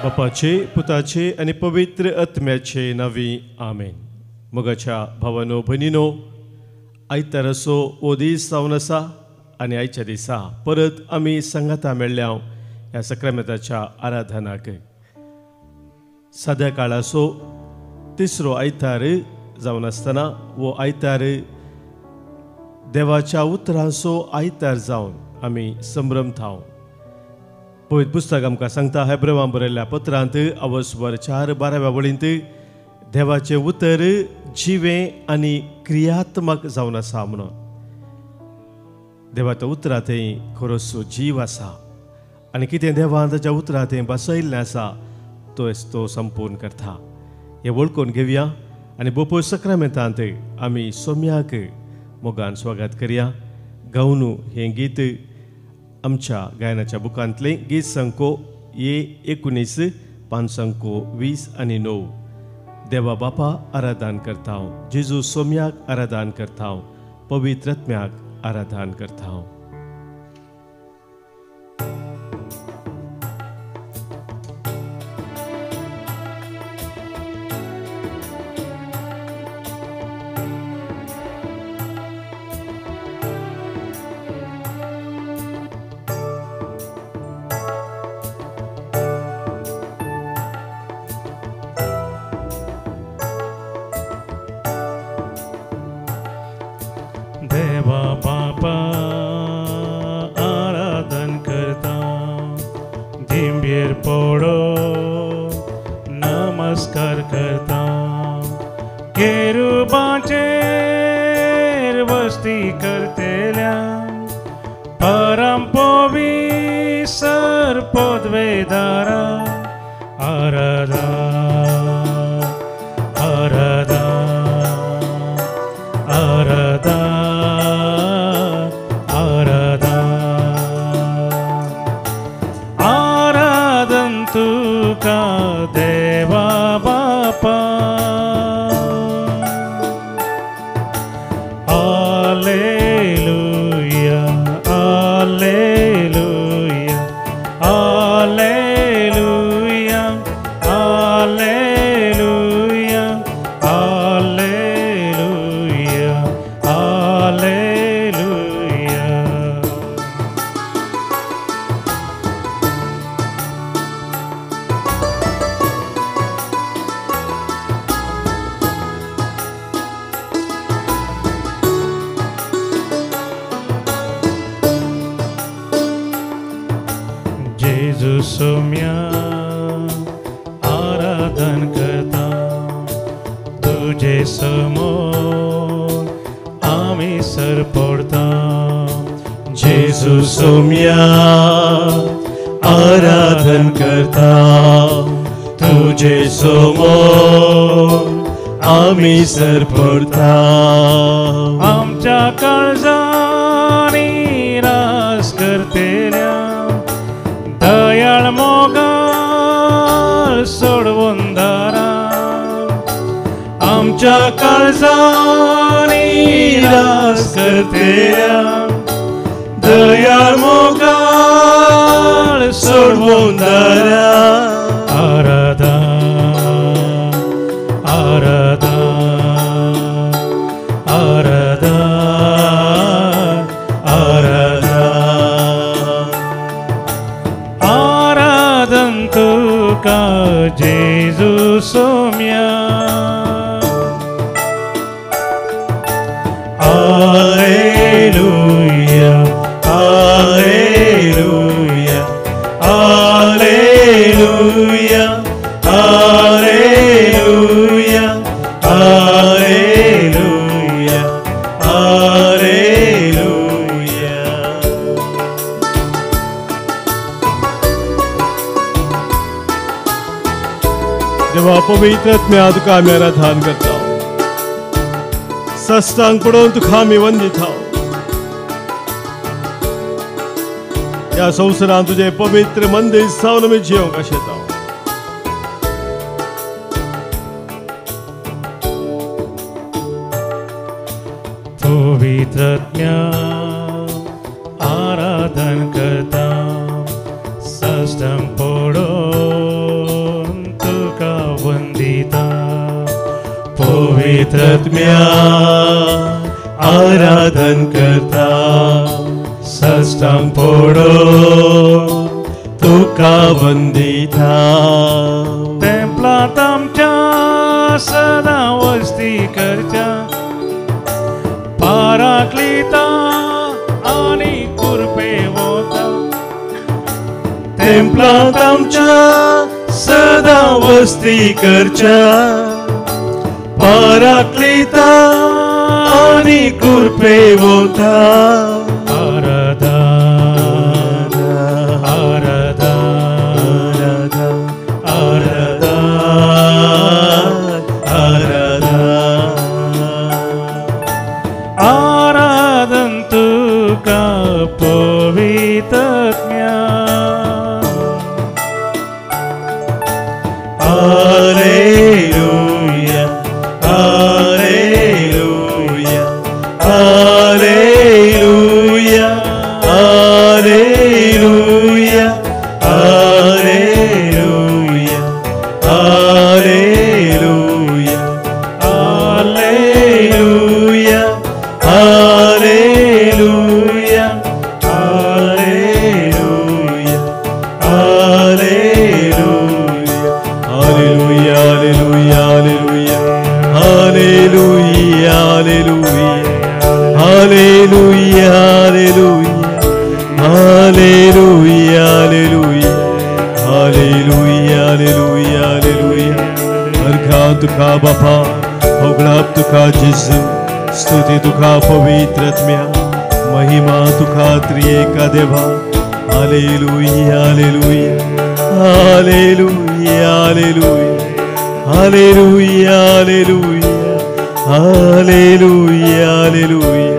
बापाचे पुताचे आणि पवित्र आत्म्याचे नावी आमेन. मोगाच्या भावानो भयणीनो, आयतार असो वो दीस जावन आसा आनी आयच्या दिसा परत आमी संगता मेळ्ळ्या ह्या सक्रामेंताच्या आराधनाक. सद्या काळाचो तिसरो आयतार जावन आसतना वो आयतार देवाच्या उतरांचो आयतार जावन आमी संभ्रमताव. पवित्र पुस्तक आमकां सांगता हेब्रेवांक बरयल्ल्या पत्रांत अवस्वर 4:12 वळींत देवाचें उतर जिवें आनी क्रियात्मक जावन आसा म्हणून. देवाच्या उतरांत खरोच जीव आसा आनी कितें देवान ताच्या उतरांत बसयल्लें आसा तो संपूर्ण करता. हें वळखून घेवया आनी बोपोय सक्रामेंतांत आमी सोम्याक मोगान स्वागत करया. गावनू हें गीत आमच्या गायनाच्या बुकांतलें गीत संको 19 पान संको 20 आनी 9. देवा बापा आराधन करता, जेजू सोम्याक आराधन करता, पवित्र आत्म्याक आराधन करता. देवा बापा आराधन करता, दिंबेर पडो नमस्कार करता, केरुबाचेर वस्ती करतेल्या परम पवित्र पदवेदारा आराधन आराधन आराधन तुका देवा बापा. Alleluia, Alleluia, Alleluia, Alleluia, Alleluia, Alleluia. जेजू सोम्या आराधन करता, तुझे समोर आमी सर पडता. जेजू सोम्या आराधन करता, तुझे समोर आमी सर पडता. आमच्या काळजांनी रास करतेल्या दयाळ मोगाळ सोडवून दारा. आमच्या काळजांनी रास करतेल्या दयाळ मोगाळ सोडवून दारा. आराधन आराधन आराधन आराधन आराधन तुका जेजू Saumya. Alleluia, Alleluia, Alleluia, Alleluia, Alleluia, Alleluia. देवा पवित्र आत्म्या तुका आमी आराधन करता. सस्तांग पडोवन तुका आमी वंदिता. ह्या संवसारांत तुजें पवित्र मंदीर जावन आमी जियोंक आशेता. पवित्र आत्म्या आराधन करता, सस्तांग पडो वंदिता पवित्रात्म्या आराधन करता सष्टांग पडो तुका वंदिता टेंपलांत आमच्या सदां वस्ती करच्या पाराक्लिता आनी कुरपेवता टेंपलांत आमच्या सदां वस्ती करच्या पाराक्लिता आनी कुरपेवता आराधा आराधा आराधा आराधा आराधन तुका पवित्रात्म्या Alleluia, Alleluia, Alleluia, Alleluia, Alleluia, Alleluia, Alleluia, Alleluia, Alleluia, Alleluia. Alleluia, Alleluia, Alleluia, Alleluia, Alleluia, Alleluia, Alleluia. अर्घा तुका बापा, होगळाप तुका जेजू, स्तुती तुका पवित्रात्म्या, महिमा तुका त्रिएका देवा. Alleluia, Alleluia, Alleluia, Alleluia. Alleluia, Alleluia, Alleluia, Alleluia,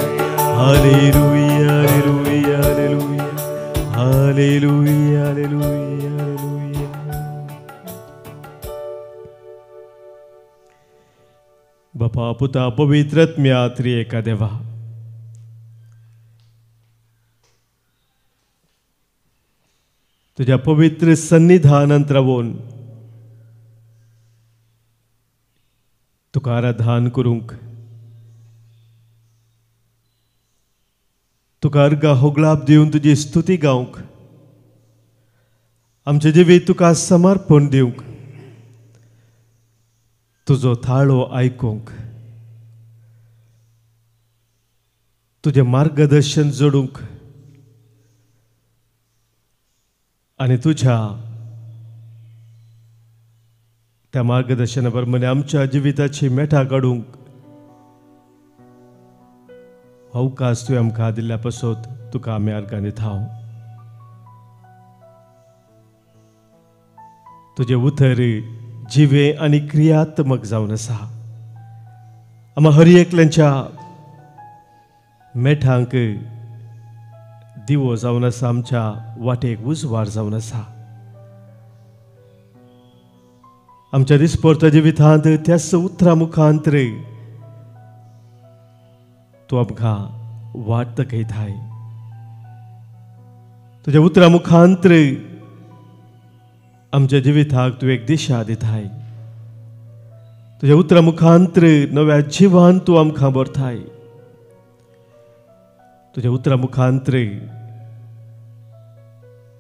Alleluia, Alleluia, Alleluia, Alleluia, Alleluia, Alleluia. बापा पुता पवित्रात्म्या त्रिएका देवा, तुझ्या पवित्र सन्निधानांत रावून तुका आराधन करूंक, तुका अर्घा होगळाप दिवन तुजी स्तुती गावंक, आमचे जिवीत तुका समर्पण दिवंक, तुजो थाळो आयकूंक, तुझे मार्गदर्शन जोडूंक आनी तुझ्या त्या मार्गदर्शना प्रमाणे आमच्या जिविताची मेठा काडूंक अवकाश तुवें आमकां दिल्ल्या पासत तुका आमी अर्घां दिताव. तुझे उतर जिवे आनी क्रियात्मक जावन आसा. आम्हा हर एकल्यांच्या मेठांक दिवो जावन आसा, आमच्या वाटेक उजवाड जावन आसा. आमच्या दिसपरच्या जिवितांत त्याच उतरां मुखांतर तूं आमकां वाट दाखयताय. तुज्या उतरां मुखांतर आमच्या जिविताक तूं एक दिशा दिताय. तुज्या उतरां मुखांतर नव्या जिवान तूं आमकां भरताय. तुज्या उतरां मुखांतर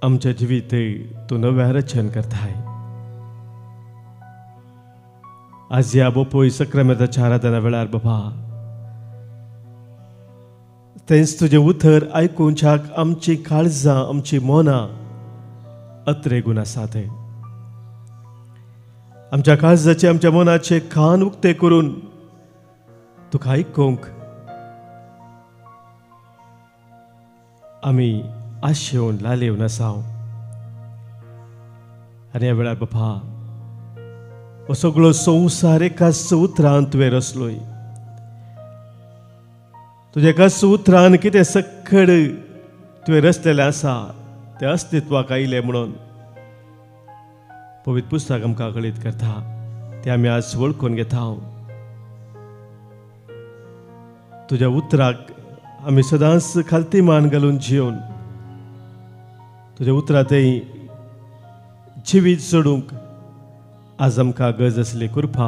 आमच्या जिवीत तूं नव्या रचन करताय. आज या बोपोय सक्रामेंताच्या आराधना वेळार बाबा तेंच तुझे उतर आयकुच्याक आमची काळजां आमची मोनां अत्रेगून आसात. आमच्या काळजाचे आमच्या मोनाचे कान उक्ते करून तुका आयकूंक आमी आशेवन लालेवन आसाव. आनी ह्या वेळार बाबा हो सगळो संवसार एकाच उतरान तुवें रचलोय. तुज्या एकाच उतरान कितें सक्कड तुवें रचलेलें आसा तें अस्तित्वाक आयलें म्हणून पवित्र पुस्तक आमकां कळीत करता. तें आमी आज वळखून घेता. तुज्या उतराक आमी सदांच खालती मान घालून जिवन तुज्या उतरांतय जिवीत सोडूंक आज आमकां गरज असली कृपा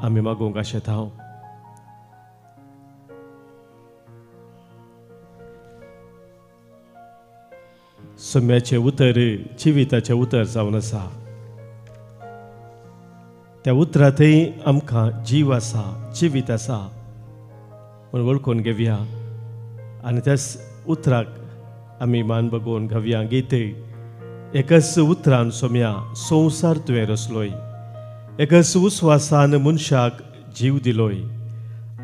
आमी मागूंक आशेत हांव. सोम्याचें उतर जिविताचें उतर जावन आसा. त्या उतरांतय आमकां जीव आसा, जिवीत आसा म्हूण वळखून घेवया आनी त्याच उतराक आमी मान बगोवन घेवया. गीते एकच उतरान सोम्या संवसार तुवें रचलोय, एकच उस्वासान मनशाक जीव दिलोय.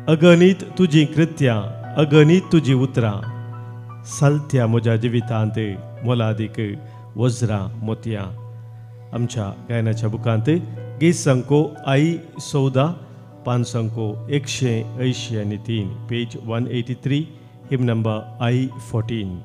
अगणीत तुजीं कृत्यां, अगणीत तुजीं उतरां, सालत्या म्हज्या जिवितांत मोलादीक वज्रां मोतयां. आमच्या गायनाच्या बुकांत गीत संको आई 14 पान संको 183 पेज 183 हिम नंबर आई 14.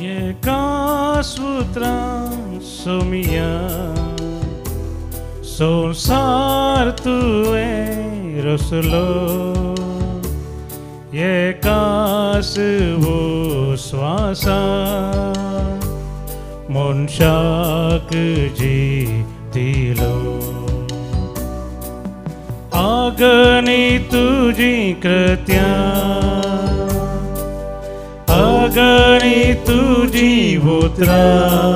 एका सूत्रां सोमिया संसार तुवें रचलो, एकाच उस्वासा मनशाक जीव दिलो. अगणीत तुजीं कृत्यां, अगणीत तुजीं उतरां,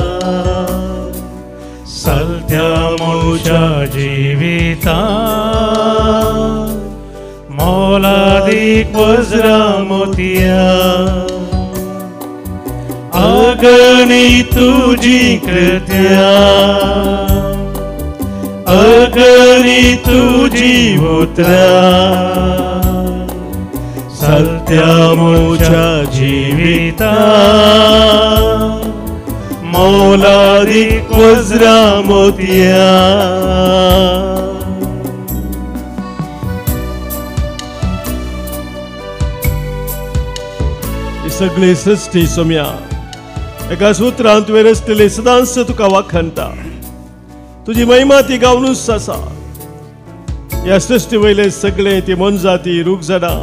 सालत्या मनशा जिवितां मोलादीक वज्रां मोतयां. अगणीत तुजीं कृत्यां, अगणीत तुजीं उतरां, सालत्या मनशा जिवितां मोलादीक वज्रां मोतयां. ही सगळी सृष्टी सोम्या एका सूत्रान तुवें रचलेली सदांच तुका वाखणटा. तुजी महिमा ती गावनूच आसा. ह्या सृश्टी वयले सगळे ती मनजाती रूखझाडां,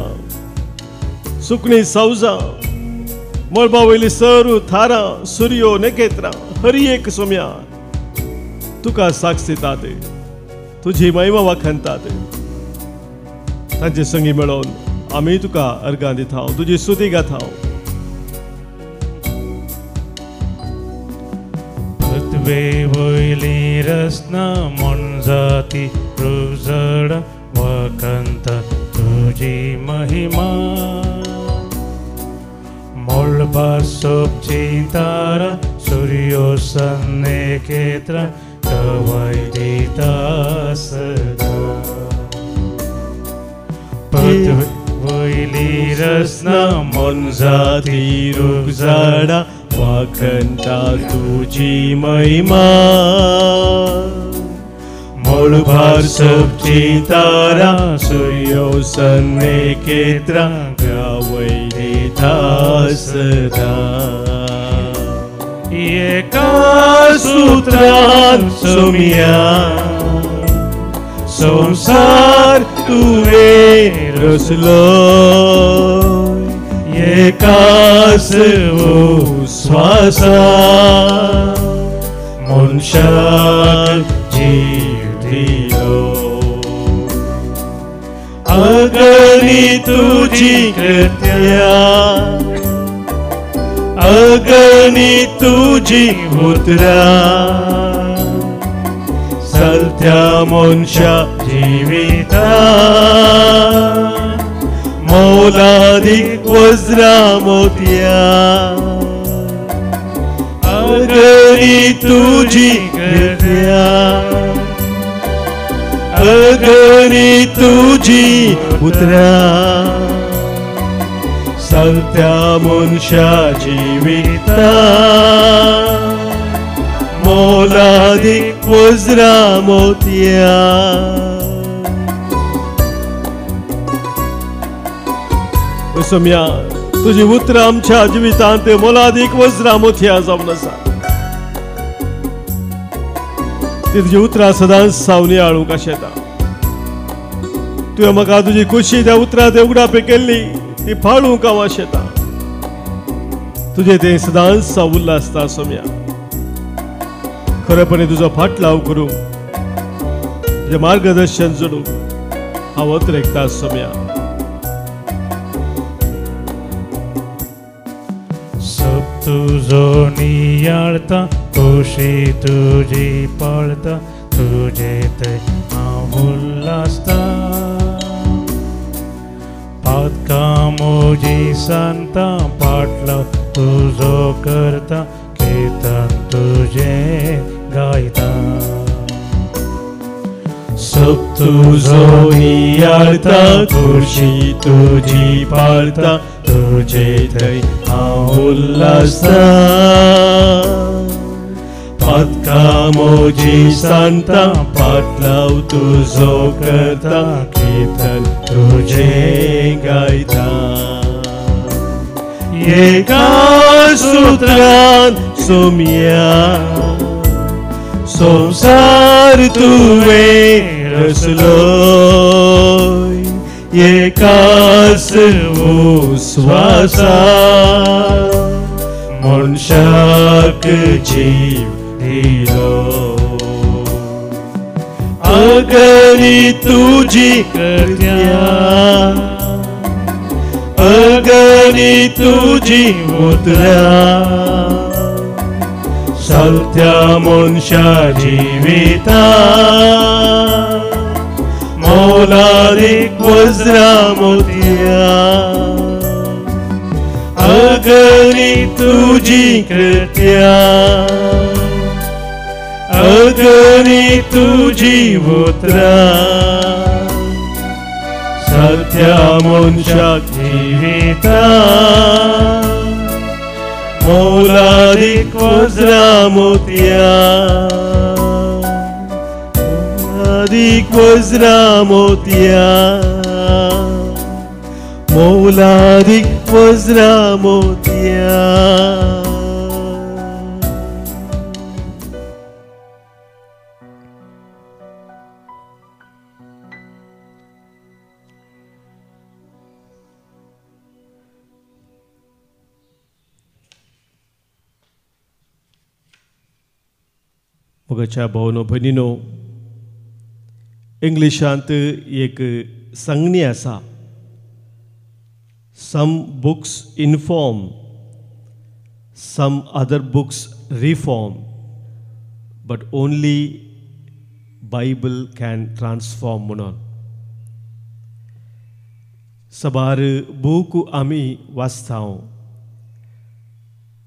सुकणी सावजां, मळबा वयली सरू थारां, सूर्यो नखेत्रां, हर एक सोम्या तुका साक्ष दितात, तुजी महिमा वाखणतात. तांचे संगी मेळोन आमी तुका अर्गां दिता, तुजी स्तुती गाता. पृथ्वे वयली रचना मनजाती रूखझाडां वाखणता तुजी महिमा. मळबार सोबचीं तारा, सूर्यो नखेत्रां कवाय दिता सदां. पृथ्वे वयली रचना मनजाती रूखझाडां वाखणटा तुजी महिमा. मळबार सोबचीं तारा, सूर्यो नखेत्रां कवाय दिता सदां. एका सूत्रान सोमिया संसार तुवें रचलो, एकाच उस्वासा मनशाक जीव दिलो. अगणीत तुजीं कृत्यां, अगणीत तुजीं उतरां, सालत्या मनशा जिवितां मोलादीक वज्रां मोतयां. अगणीत तुजीं कृत्यां, अगणीत तुजीं उतरां, सालत्या मनशा जिवितां मोलादीक वज्रां मोतयां. सोम्या तुजी उतरां आमच्या जिवितांत मोलादीक वज्रां मोतयां जावन आसा. तुझी उतरां सदांच सावनी आळूंक आशेता. तुवें म्हाका तुजी खुशी त्या उतरां उगडापी केल्ली ती फाळूंक हांव आशेता. तुजें तें सदांच उल्हासता सोम्या. खरेपणी तुजो फाटलाव करूंक तुजें मार्गदर्शन जोडूंक हांव अत्रेकता सोम्या. तुझो नियाळता खुशी तुजी पळता तुजे ते हांव उल्हासता. पातकां म्हजी सांगता फाटलो तुजो करता किर्तन तुजें गायता. सब तुजो नियाळता खुशी तुजी पाळता तुजे थंय हांव उल्हासता. पातकां म्हजी सांगता फाटलाव तुजो करता किर्तन तुजें गायता. एका सुत्रान सोम्या संसार तुवें रचलोय. एकाच उस्वासा मनशाक जीव दिलो. अगणी तुजी कृत्या अगणी तुजी उतरां चलत्या मनशा जिविता मोलादीक वज्रां मोतयां. अगणी तुजी कृत्या अगणी तुजी उतरां सत्या मनशाक जिविता मोलादीक वज्रां मोतयां. मोलादीक वज्रां मोतयां. मोलादीक वज्रां मोतयां. मोगाच्या भावनो भयणीनो, इंग्लिशांत एक संज्ञा आसा. Some books inform, some other books reform, but only Bible can transform म्हणून. सबार बूक आमी वाचता,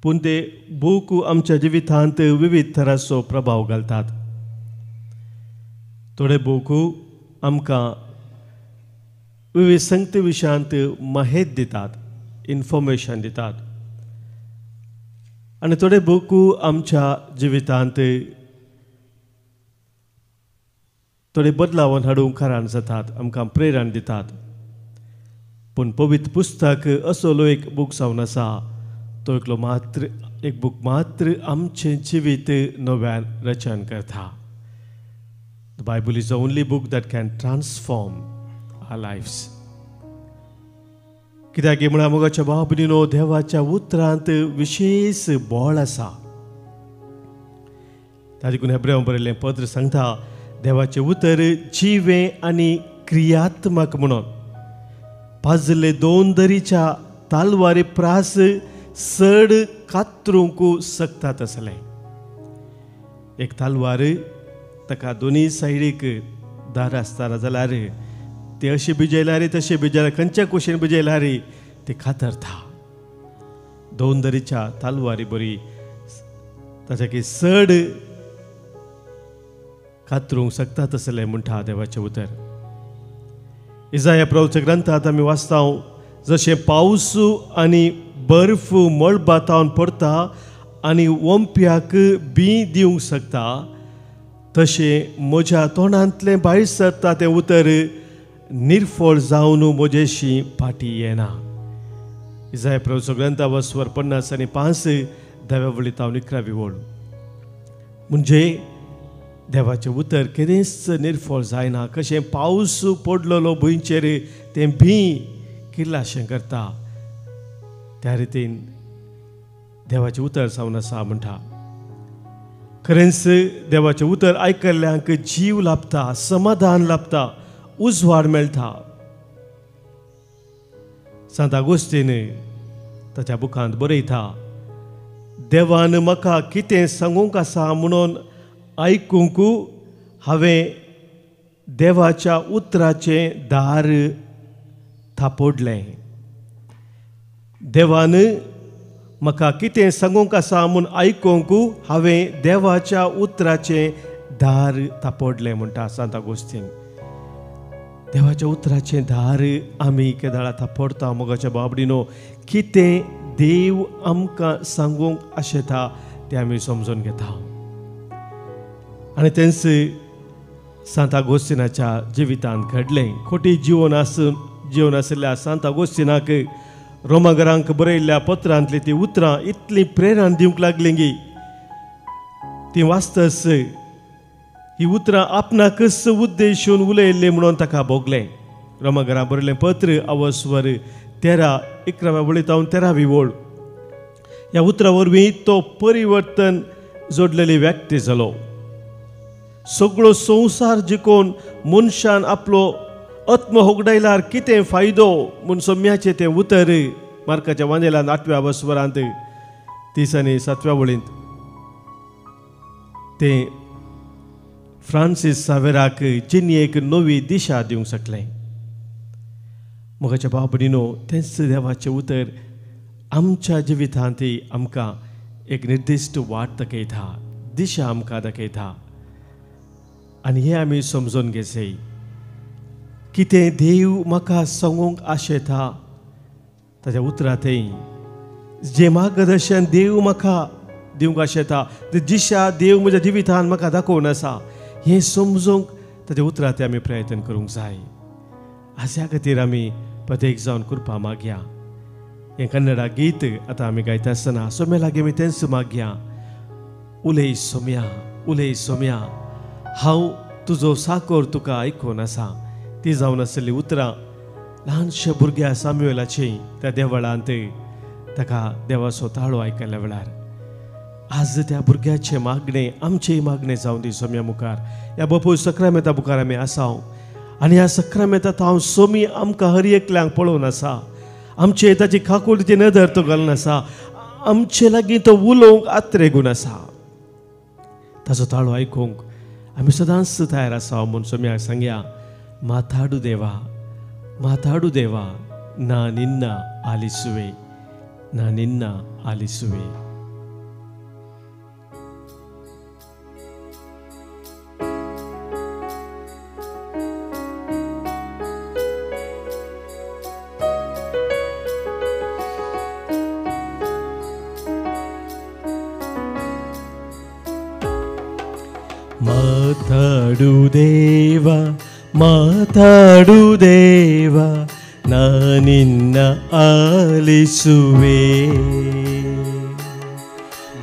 पूण ते बूक आमच्या जिवितांत विविध तरांचो प्रभाव घालतात. थोडे बूक आमकां विविध संगती विशयांत माहिती दितात, इन्फॉर्मेशन दितात. आनी थोडे बूक आमच्या जिवितांत थोडे बदलावन हाडूंक कारण जातात, आमकां प्रेरण दितात. पूण पवित्र पुस्तक असो एक बूक जावन आसा, तो एकलो मात्र एक बूक मात्र आमचें जिवीत नव्यान रचन करता. The Bible is the only book that can transform our lives. कित्याक म्हळ्यार मोगाच्या भाव भयणीनो, देवाच्या उतरांत विशेष बोळ आसा. तातूंत हेब्रेयांक बरयल्लें पत्र सांगता, देवाचें उतर जिवें आनी क्रियात्मक म्हणून पाजले दोन दरीच्या तालवारी प्रास सड कातरूंक सकतात आसलें. एक तालवार ताका दोनी सायडीक दार आसतना जाल्यार ते अशें भिजयल्यार तशें भिजयल्यार खंयच्या कुशीन भिजयल्यार ते कातरता. दोन दरीच्या तालवारी बरी ताचे सड कातरूंक सकतात आसलें म्हणटा देवाचें उतर. इसाया प्रभुच्या ग्रंथांत आमी वाचता, जशें पावस आनी बर्फ मळबातावन पडटा आनी वंप्याक बी दिवंक शकता, तशें म्हज्या तोंडांतलें भायर सरता तें उतर निर्फळ जावन म्हजेशी फाटी येना. इसाया प्रभुच्या ग्रंथा स्वर 50 आनी 5 देवा वळीत हांव 11वी ओळ. म्हणजे देवाचें उतर केदेंच निर्फळ जायना. कशें पावस पडलेलो भुंयचेर तें भी किल्लाशें करता, त्या रितीन देवाचें उतर जावन आसा म्हणटा. खरेंच देवाचें उतर आयकल्ल्यांक जीव लाभता, समाधान लाभता, उजवाड मेळटा. सांत आगोस्तीन ताच्या बुकांत बरयता, देवान म्हाका कितें सांगूंक आसा म्हणून आयकूंक हांवें देवाच्या उतराचें दार थापोडलें. देवान म्हाका कितें सांगूंक आसा म्हूण आयकूंक हांवें देवाच्या उतराचें दार थापोडलें म्हणटा सांत आगोस्तीन. देवाच्या उतराचें दार आमी केदाळा थापोडता. मोगाच्या बाबडीनो, कितें देव आमकां सांगूंक आशेता तें आमी समजून घेता. आनी तेंच सांत आगोस्तिनाच्या जिवितांत घडलें. खोटी जीवन आशिल्ल्या सांत आगोस्तिनाक रोमागरांक बरयल्ल्या पत्रांतली ती उतरां इतली प्रेरण दिवंक लागलीं की ती वाचतस ही उतरां आपणाकच उद्देशून उलयल्ली म्हणून ताका भोगलें. रोमागरां बरयल्लें पत्र अवस्वर 13 वळींत 13वी वळ. ह्या उतरा वरवीं तो परिवर्तन जोडलेली व्यक्ती जालो. सगळो संवसार जिखून मनशान आपलो आत्म होगडायल्यार कितें फायदो म्हूण सोम्याचें तें उतर मार्काच्या वांजेलांत 8व्या वस्वरांत 30 आनी 7व्या वळींत तें फ्रांसीस सावेराक जिणयेक नवी दिशा दिवंक शकलें. मोगाच्या बाबडीनो, तेंच देवाचें उतर आमच्या जिवितांत आमकां एक निर्दिश्ट वाट दाखयता, दिशा आमकां दाखयता. आनी हें आमी समजून घेवचें. कितें देव म्हाका सांगूंक आशेता ताच्या उतरांतय जें मार्गदर्शन देव म्हाका दिवंक आशेता, ती दिशा देव म्हज्या जिवितांत म्हाका दाखोवन आसा, हें समजूंक ताच्या उतरांत आमी प्रयत्न करूंक जाय. आज ह्या खातीर आमी प्रत्येक जावन कृपा मागया. हें कन्नडा गीत आतां आमी गायता आसतना सोम्या लागीं आमी तेंच मागया. उलय सोम्या, उलय सोम्या, हांव तुजो साकोर तुका आयकून आसा. ती जावन आसली उतरां ल्हानशे भुरग्या सामुएलाची त्या देवळांत ताका देवाचो ताळो आयकल्ल्या वेळार आज त्या भुरग्याचे मागणें आमचेय मागणें जावन दी सोम्या मुखार. ह्या बापूय सक्रामेंता मुखार आमी आसाव आनी ह्या सक्रामेंतांत हांव सोमी आमकां हर एकल्यांक पळोवन आसा. आमचे ताची खाकूळ ती नदर तो घालून आसा. आमचे लागीं तो उलोवंक आत्रेगून आसा. ताचो ताळो आयकूंक आमी सदांच तयार आसा म्हूण सोम्याक सांगया. माताडू देवा, माताडू देवा, ना निन्न आलिसुवे, ना निन्न आलिसुवे. ಮಾತಾಡು ದೇವ, ಮಾತಾಡು ದೇವ, ನಾನಿನ್ನ ಆಲಿಸುವೆ.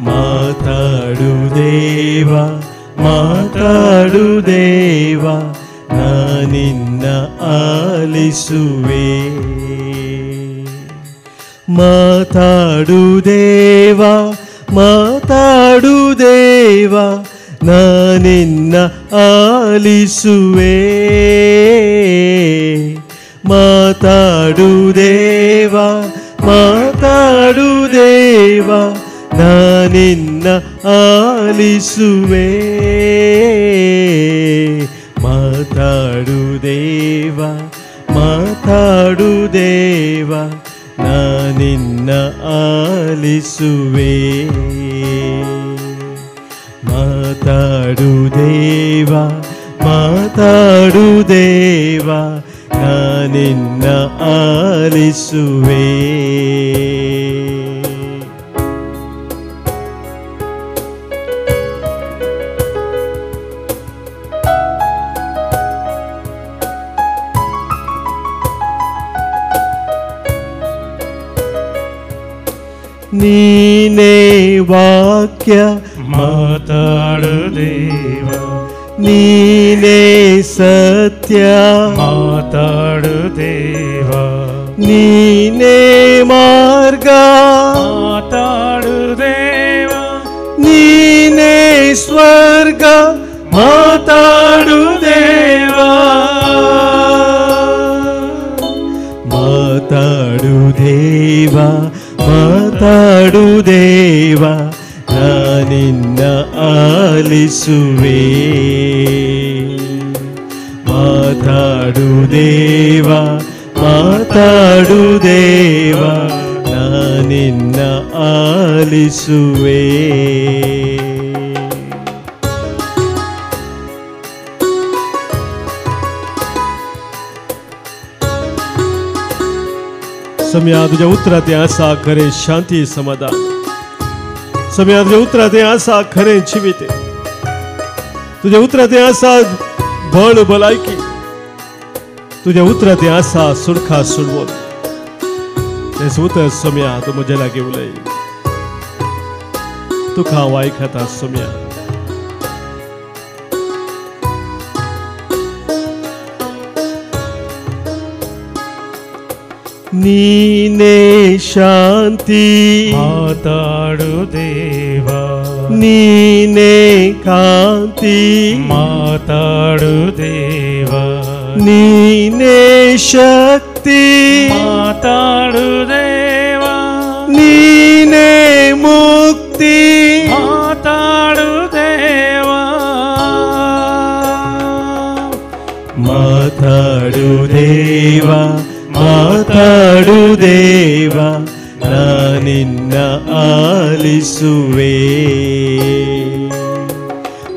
ಮಾತಾಡು ದೇವ, ಮಾತಾಡು ದೇವ, ನಾನಿನ್ನ ಆಲಿಸುವೆ. ಮಾತಾಡು ದೇವ, ಮಾತಾಡು ದೇವ, ನಾನಿನ್ನ ಆಲಿಸುವೆ. ಮಾತಾಡು ದೇವ, ಮಾತಾಡು ದೇವ, ನಾನಿನ್ನ ಆಲಿಸುವೆ. ಮಾತಾಡು ದೇವ, ಮಾತಾಡು ದೇವ, ನಾನಿನ್ನ ಆಲಿಸುವೆ. ಮಾತಾಡು ದೇವ, ಮಾತಾಡು ದೇವ, ನಾನಿನ್ನ ಆಲಿಸುವೆ. ನೀನೇ ವಾಕ್ಯ, ಮಾತಾಡು ದೇವ, ನೀನೇ ಸತ್ಯ ಮಾತಾಡು ದೇವ ನೀನೇ ಮಾರ್ಗ ಮಾತಾಡು ದೇವ ನೀನೇ ಸ್ವರ್ಗ ಮಾತಾಡು ದೇವ ಮಾತಾಡು ದೇವ ಮಾತಾಡು ದೇವ ನಾನಿನ್ನ ಆಲಿಸುವೆ ಮಾತಾಡು ದೇವ ಮಾತಾಡು ದೇವ ನಾನಿನ್ನ ಆಲಿಸುವೆ सम्या तुझ्या उत्तरात आसा खरे शांती समाधान सम्या तुझ्या उत्तरात आसा खरे जिविते तुझ्या उत्तरात आसा बळ भलायकी तुझ्या उत्तरात आसा सुडखा सुडवण तेच उतर सम्या तू म्हज्या लागीं उलय तुका हांव आयकता सम्या ನೀನೇ ಶಾಂತಿ ಮಾತಾಡು ದೇವ ನೀನೇ ಕಾಂತಿ ಮಾತಾಡು ದೇವ ನೀನೇ ಶಕ್ತಿ ಮಾತಾಡು ದೇವ ನೀನೇ ಮುಕ್ತಿ ಮಾತಾಡು ದೇವ ಮಾತಾಡು ದೇವ ಮಾತಾಡು ದೇವ ನಾನಿನ್ನ ಆಲಿಸುವೆ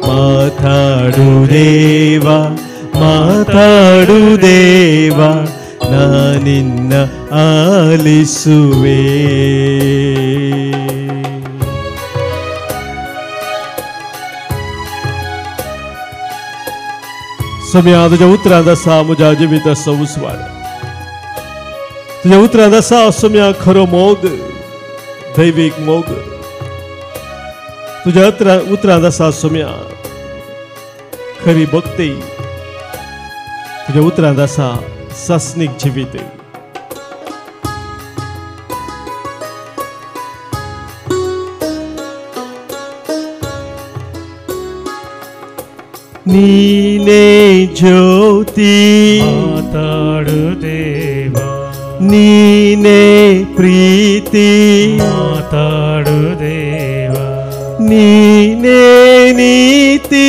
ಮಾತಾಡು ದೇವ ಮಾತಾಡು ದೇವ ನಾನಿನ್ನ ಆಲಿಸುವೆ सम्या तुझ्या उत्तरात आसा म्हज्या जिविता संस्वार तुझ्या उत्तरात आसा सम्या खरो मोग दैवीक मोग तुझ्या उत्तरात आसा सम्या खरी भक्ती तुझ्या उत्तरात आसा सासनीक जिवीत ನೀನೇ ಜ್ಯೋತಿ ಮಾತಾಡು ದೇವ ನೀನೇ ಪ್ರೀತಿ ಮಾತಾಡು ದೇವ ನೀನೇ ನೀತಿ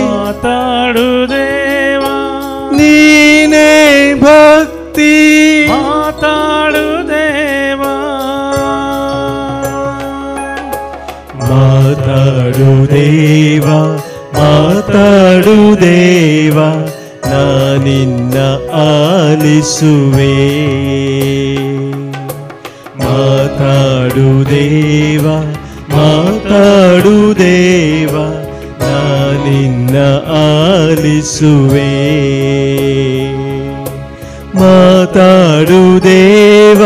ಮಾತಾಡು ದೇವ ನೀನೇ ಭಕ್ತಿ ಮಾತಾಡು ದೇವ ಮಾತಾಡು ದೇವ ಮಾತಾಡು ದೇವ ನಾನಿನ್ನ ಆಲಿಸುವೆ ಮಾತಾಡು ದೇವ ಮಾತಾಡು ದೇವ ನಾನಿನ್ನ ಆಲಿಸುವೆ ಮಾತಾಡು ದೇವ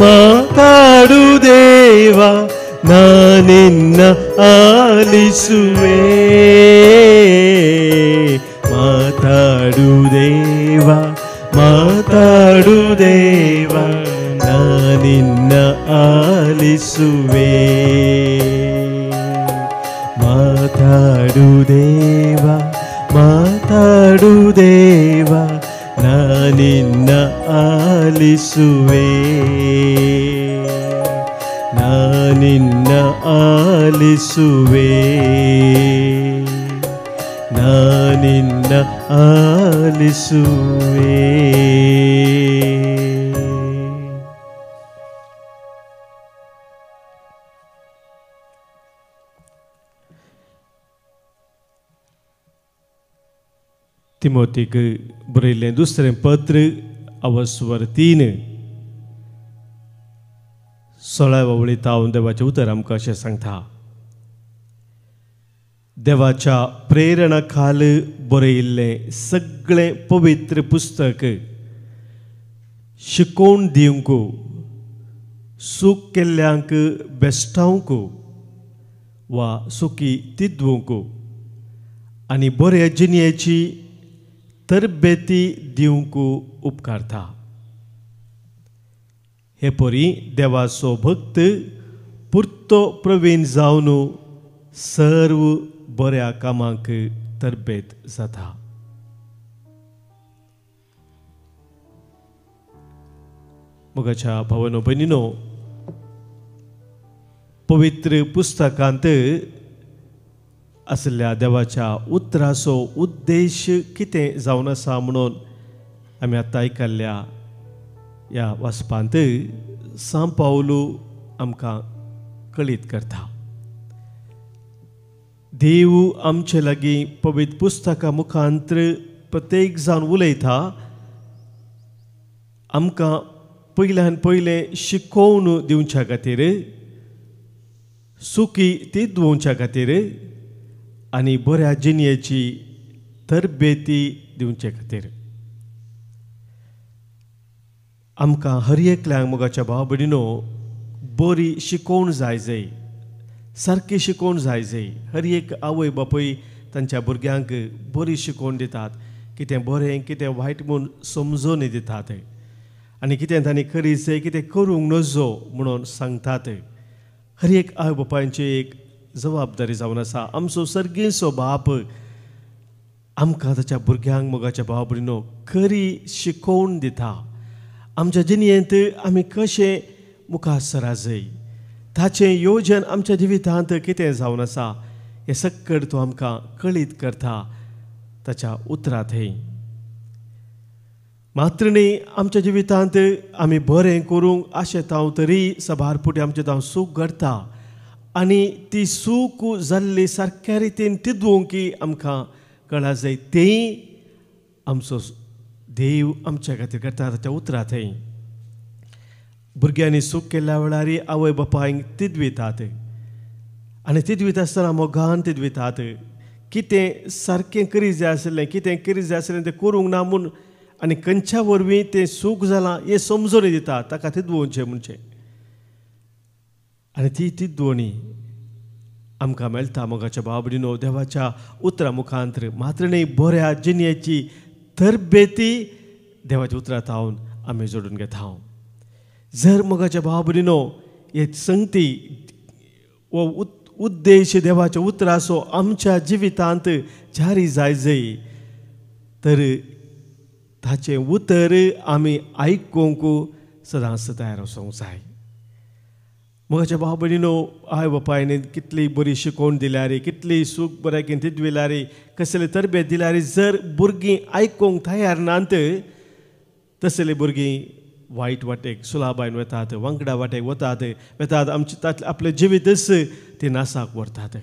ಮಾತಾಡು ದೇವ ನಾನಿನ್ನ ಆಲಿಸುವೆ ಮಾತಾಡು ದೇವ ಮಾತಾಡು ದೇವ ನಾನಿನ್ನ ಆಲಿಸುವೆ ಮಾತಾಡು ದೇವ ಮಾತಾಡು ದೇವ ನಾನಿನ್ನ ಆಲಿಸುವೆ ನಾನಿನ್ನ ಆಲಿಸುವೆ ನಾನಿನ್ನ ಆಲಿಸುವೆ तिमोथीक बरयल्लें दुसरें पत्र अवस्वर 3 16व्या वळींत हांव देवाचें उतर आमकां अशें सांगता देवाच्या प्रेरणा खाल बरयल्लें सगळें पवित्र पुस्तक शिकोवन दिवंक सूख केल्ल्यांक बेश्टावंक वा सुखी तिदवंक आनी बरे जिणेची तरबेती दिवंक उपकारता. हे परी देवाचो भक्त पुर्तो प्रवीण जावन सर्व बऱ्या कामांक तरबेत जाता. मोगाच्या भावनो भयणीनो, पवित्र पुस्तकांत असल्या देवाच्या उतराचो उद्देश कितें जावन आसा म्हणून आमी आतां आयकल्ल्या ह्या वाचपांत सांत पावलो आमकां कळीत करता. देव आमचे लागीं पवित्र पुस्तका मुखांतर प्रत्येक जावन उलयता, आमकां पयल्यान पयलें शिकोवन दिवच्या खातीर, सुखी ती दिवच्या खातीर आनी बऱ्या जिणेची तरबेती दिवचे खातीर. आमकां हर एकल्यांक मोगाच्या भाव भयणीनो बरी शिकोवण जाय जाय, सारकी शिकोवण जाय जाय. हर एक आवय बापूय तांच्या भुरग्यांक बरी शिकोवण दितात, कितें बरें कितें वायट म्हूण समजोवन दितात आनी कितें तांणी करीत जाय कितें करूंक नजो म्हणून सांगतात. हर एक आवय बापायची एक जबाबदारी जावन आसा. आमचो सर्गेचो बाप आमकां ताच्या भुरग्यांक मोगाच्या भाव भयणीनो खरी शिकोवण दिता. आमच्या जिणेंत आमी कशें मुखार सरा जाय, ताचें योजन आमच्या जिवितांत कितें जावन आसा हें सक्कड तो आमकां कळीत करता ताच्या उतरांत. मात्र न्ही आमच्या जिवितांत आमी बरें करूंक आशेता तरी सबारपुटी आमचें हांव सूख घडटा आनी ती सूख जाल्ली सारक्या रितीन तिदूंक आमकां कळा जाय. तें आमचो देव आमच्या खातीर करता ताच्या उतरांत. भुरग्यांनी सूख केल्ल्या वेळार आवय बापायक तिदवितात आनी तिदवीत आसतना मोगान तिदवितात. कितें सारकें करीत जाय आसलें, कितें करीत जाय आसलें तें करूंक ना म्हूण आनी खंयच्या वरवीं तें सूख जालां हें समजून दिता ताका तिदवोवचें म्हणचें. आनी ती तिदवणी आमकां मेळटा मोगाच्या भाव भयणीनो देवाच्या उतरा मुखांतर. मात्र न्ही बऱ्या जिणेची तरबेती देवाच्या उतरांत हांव आमी जोडून घेता. जर मोगाच्या भाव भयणीनो हे संगती वो उद्देश देवाच्या उतराचो आमच्या जिवितांत जारी जाय जाय तर ताचें उतर आमी आयकूंक सदांच तयार वचूंक जाय. मोगाच्या भाव भयणीनो, आवय बापायन कितली बरी शिकोवण दिल्यार, कितली सूख बऱ्याकीन तिदविल्यार, कसले तरबेत दिल्यार जर भुरगीं आयकूंक तयार नात तसलीं भुरगीं वायट वाटेक सुलाबायन वतात, वांगडा वाटेक वतात आमचे आपलें जिवीतच ती नासाक व्हरतात.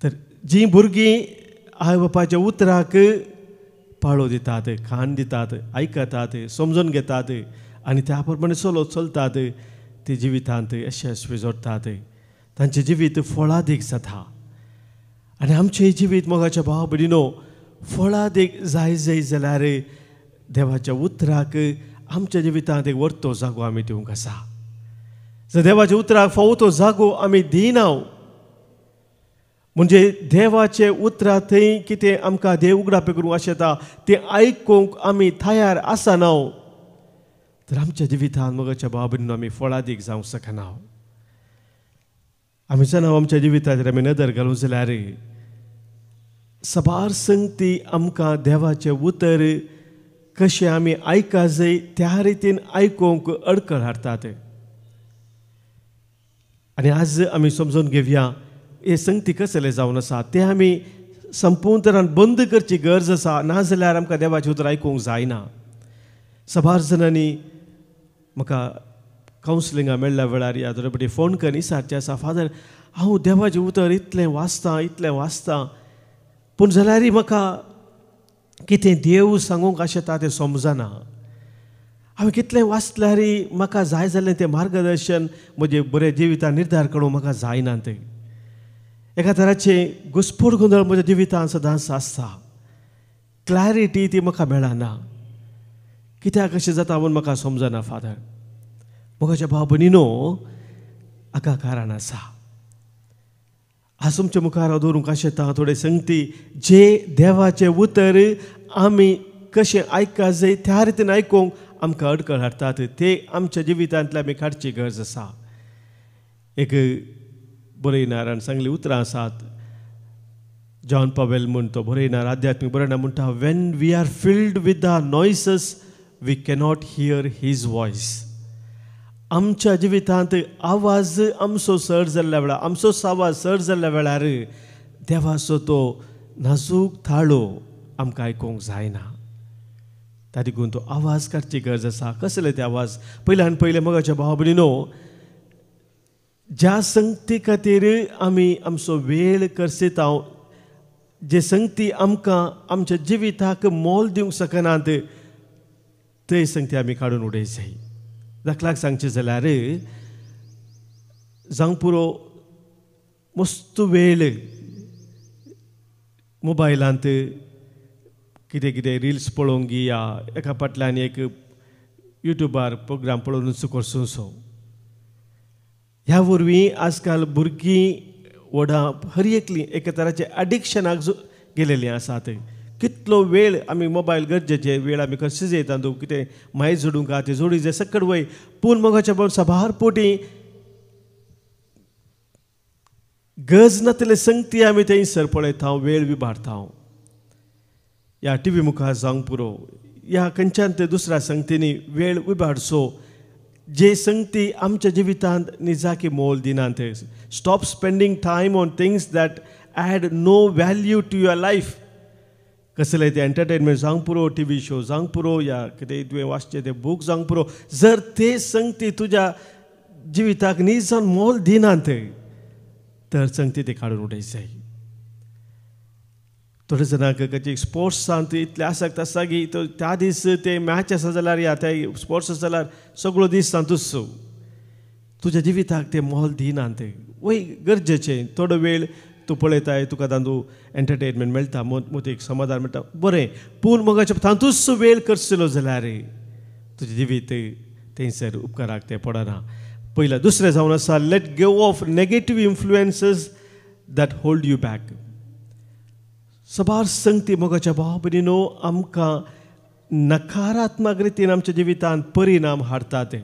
तर जीं भुरगीं आवय बापायच्या उतराक पाळो दितात, खाण दितात, आयकतात, समजून घेतात आनी त्या प्रमाणे चलतात ती जिवितांत यशस्वी जोडटात. तांचें जिवीत फळादीक जाता. आनी आमचें जिवीत मोगाच्या भाव भयणीनो फळादीक जाय जाल्यार देवाच्या उतराक आमच्या जिवितांत एक व्हरतो जागो आमी दिवंक आसा. जर देवाच्या उतराक फावो तो जागो आमी दिना म्हणजे देवाचे उतरां थंय कितें आमकां देव उगडापे करूंक आशेता तें आयकूंक आमी तयार आसना तर आमच्या जिवितांत मोगाच्या भाव भयणीनो आमी फळादीक जावंक शकना. आमी जाणा आमच्या जिविताचेर आमी नदर घालूं जाल्यार सबार संगती आमकां देवाचें उतर कशें आमी आयका जाय त्या रितीन आयकूंक अडखळ हाडटात. आनी आज आमी समजून घेवया हे संगती कसले जावन आसा ते आमी संपूर्ण तरान बंद करची गरज आसा, नाजाल्यार आमकां देवाचें उतर आयकूंक जायना. सबार जाणांनी म्हाका कावन्सिलिंगा मेळ्ळ्या वेळार ह्या बरोबर फोन करून विचारचें आसा, फादर हांव देवाचें उतर इतलें वाचतां पूण जाल्यार म्हाका कितें देव सांगूंक आशेता तें समजना. हांवें कितलें वाचल्यार म्हाका जाय जाल्लें तें मार्गदर्शन म्हजे बरे जिवितांत निर्धार करूंक म्हाका जायना. तें एका तराचें घुसपूड गोंदळ म्हज्या जिवितांत सदांच आसता. क्लॅरिटी ती म्हाका मेळना. कित्याक कशें जाता म्हूण म्हाका समजना फादर. मोगाच्या भाव भयणीनो हाका कारण आसा. आज तुमच्या मुखार हांव दवरूंक आशेता थोडे संगती जे देवाचे उतर आमी कशें आयका जाय त्या रितीन आयकूंक आमकां अडखळ हाडटात ते आमच्या जिवितांतले आमी काडची गरज आसा. एक बरयणार सांगली उतरां आसात. जॉन पॉवेल म्हूण तो बरयणार आध्यात्मीक बरयणार म्हणटा, when we are filled with the noises we cannot hear his voice. आमच्या जिवितांत आवाज आमचो चड जाल्ल्या वेळार आमचो आवाज चड जाल्ल्या वेळार देवाचो तो नाजूक थाळो आमकां आयकूंक जायना. तारीकून तो आवाज काडची गरज आसा. कसले ते आवाज? पयल्यान पयले मोगाच्या भाव भयणीनो, ज्या संगती खातीर आमी आमचो वेळ करसितांव, जे संगती आमकां आमच्या जिविताक मोल दिवंक शकनात ते संगती आमी काडून उडय जाय. दाखलाक सांगचें जाल्यार जावंक पुरो मस्त वेळ मोबायलांत कितें कितें रिल्स पळोवंक या एका फाटल्यान एक युट्यूबार प्रोग्राम पळोवन करसूं. ह्या वरवीं आजकाल भुरगीं व्हडा हर एकलीं एका तराचें एडिक्शनाक गेलेलीं आसात. कितलो वेळ आमी मोबायल गरजेचे वेळ आमी कशें जेयता तूं कितें मायज जोडूंक आहा तें जोडी जाय सकड वय. पूण मोगाच्या भाव साबार पोटी गरज नातले संगती आमी थंयसर पळयता, वेळ विबाडता. ह्या टी व्ही मुखार जावंक पुरो ह्या खंयच्यान दुसऱ्या संगतींनी वेळ विबाडचो. जे संगती आमच्या जिवितांत निजाकी मोल दिनात. Stop spending time on things that add no value to your life. कसले ते एंटरटेनमेंट जावंक पुरो, टी व्ही शो जावंक पुरो, या कितें तुवें वाचचें तें बूक जावंक पुरो, जर ते संगती तुज्या जिविताक निजान मोल दिनात तर संगती ते काडून उडय जाय. थोडे जाणांक खंयची स्पोर्ट्सांत इतले आसक्त आसता की त्या दीस ते मॅच आसा जाल्यार या ते स्पोर्ट्स आसा जाल्यार सगळो दीस तातूंच तुज्या जिविताक ते मोल दिनात. वय गरजेचें थोडो वेळ तूं पळयताय तुका तांदूं एंटरटेनमेंट मेळटा, मोतीक समाधान मेळटा, बरें. पूण मोगाच्या तातूंच वेळ करतलो जाल्यार तुजें जिवीत थंयसर उपकाराक तें पडना. पयलें दुसरें जावन आसा, let go of negative influences that hold you back. सबार संगती मोगाच्या भाव भयणीनो आमकां नकारात्मक रितीन आमच्या जिवितांत परिणाम हाडटात.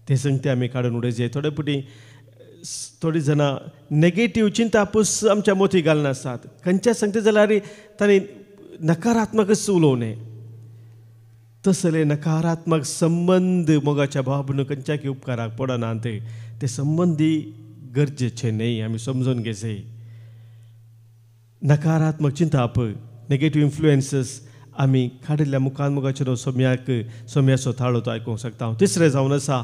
ते संगती आमी काडून उडय जाय. थोडे पुटी थोडी जाणां नेगेटीव चिंतापूस आमच्या मोती घालना आसात. खंयच्या संगती जाल्यार तांणी नकारात्मकच उलोवने. तसले नकारात्मक संबंध मोगाच्या भाव भयणीनो खंयच्याय उपकाराक पडनात. ते संबंधी गरजेचे न्ही, आमी समजून घेवचे. नकारात्मक चिंताप नेगेटीव इन्फ्लुएन्सीस आमी काडिल्ल्या मुखान मोगाचेर सोम्याचो थाळो तो आयकूंक शकता. तिसरें जावन आसा,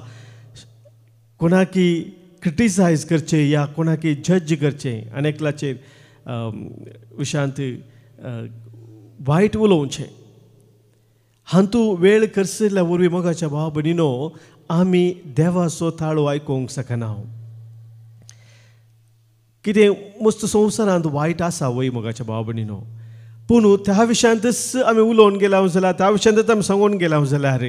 कोणाकी क्रिटिसायज करचें या कोणाकी जज करचें आनी एकल्याचेर विशयांत वायट उलोवचें. हातूंत वेळ करसिल्ल्या वरवीं मोगाच्या भाव भयणीनो आमी देवाचो थाळो आयकूंक शकना. कितें मस्त संवसारांत वायट आसा वय मोगाच्या भाव भयणीनो, पूण त्या विशयांतच आमी उलोवन गेला जाल्यार त्या विशयांतच आमी सांगून गेला जाल्यार